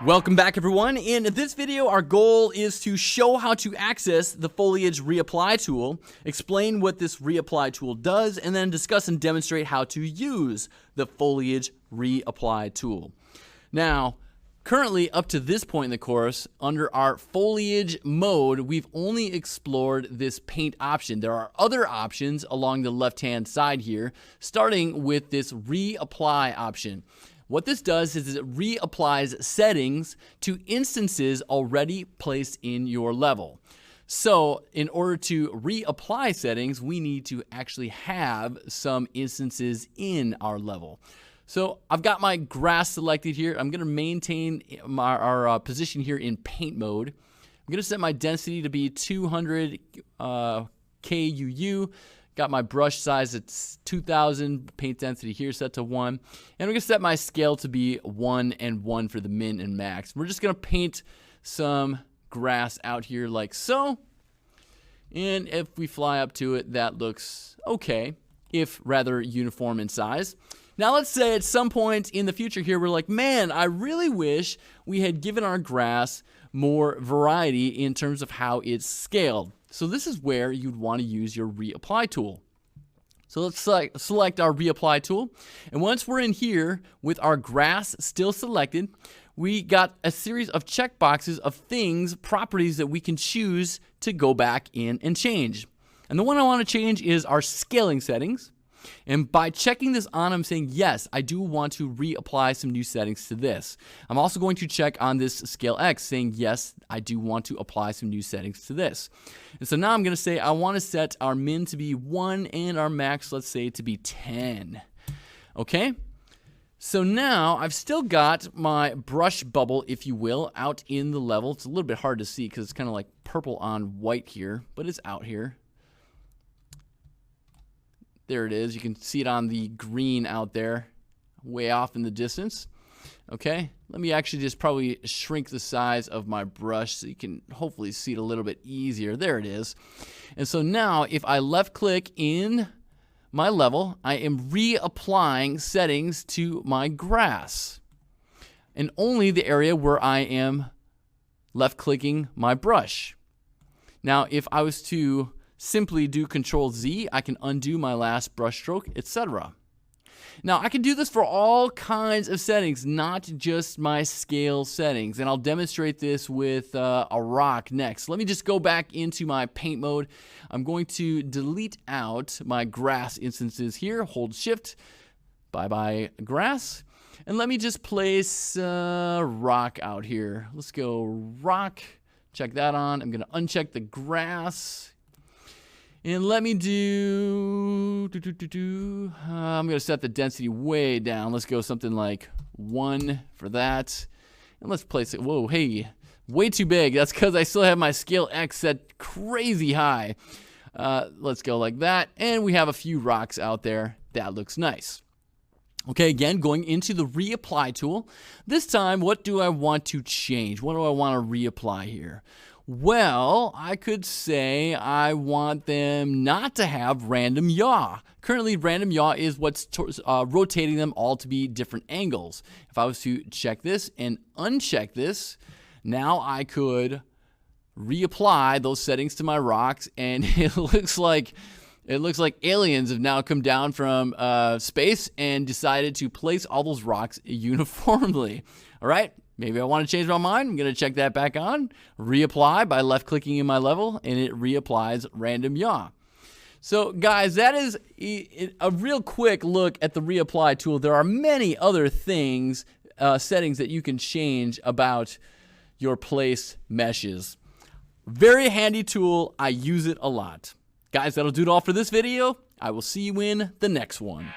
Welcome back, everyone. In this video, our goal is to show how to access the Foliage Reapply tool, explain what this Reapply tool does, and then discuss and demonstrate how to use the Foliage Reapply tool. Now, currently, up to this point in the course, under our Foliage mode, we've only explored this paint option. There are other options along the left-hand side here, starting with this Reapply option. What this does is it reapplies settings to instances already placed in your level. So in order to reapply settings, we need to actually have some instances in our level. So I've got my grass selected here. I'm going to maintain our position here in paint mode. I'm going to set my density to be 200 KUU. Got my brush size at 2000, paint density here set to 1. And we're going to set my scale to be 1 and 1 for the min and max. We're just going to paint some grass out here like so. And if we fly up to it, that looks okay, if rather uniform in size. Now let's say at some point in the future here, we're like, man, I really wish we had given our grass more variety in terms of how it's scaled. So this is where you'd want to use your Reapply tool. So let's select our Reapply tool. And once we're in here with our grass still selected, we got a series of checkboxes of things, properties that we can choose to go back in and change. And the one I want to change is our scaling settings. And by checking this on, I'm saying, yes, I do want to reapply some new settings to this. I'm also going to check on this scale X, saying, yes, I do want to apply some new settings to this. And so now I'm going to say I want to set our min to be 1 and our max, let's say, to be 10. Okay? So now I've still got my brush bubble, if you will, out in the level. It's a little bit hard to see because it's kind of like purple on white here, but it's out here. There it is. You can see it on the green out there, way off in the distance. Okay, let me actually just probably shrink the size of my brush so you can hopefully see it a little bit easier. There it is. And so now if I left click in my level, I am reapplying settings to my grass. And only the area where I am left clicking my brush. Now if I was to simply do Control Z, I can undo my last brush stroke, etc. Now I can do this for all kinds of settings, not just my scale settings, and I'll demonstrate this with a rock next. Let me just go back into my paint mode. I'm going to delete out my grass instances here, hold shift, bye grass, and let me just place rock out here. Let's go rock, check that on. I'm going to uncheck the grass. And let me I'm going to set the density way down. Let's go something like 1 for that. And let's place it. Whoa, hey, way too big. That's because I still have my scale X set crazy high. Let's go like that. And we have a few rocks out there. That looks nice. Okay, again, going into the Reapply tool. This time, what do I want to change? What do I want to reapply here? Well, I could say I want them not to have random yaw. Currently, random yaw is what's rotating them all to be different angles. If I was to check this and uncheck this, now I could reapply those settings to my rocks, and it looks like aliens have now come down from space and decided to place all those rocks uniformly. All right. Maybe I want to change my mind. I'm going to check that back on. Reapply by left clicking in my level, and it reapplies random yaw. So guys, that is a real quick look at the Reapply tool. There are many other things, settings that you can change about your place meshes. Very handy tool. I use it a lot. Guys, that'll do it all for this video. I will see you in the next one.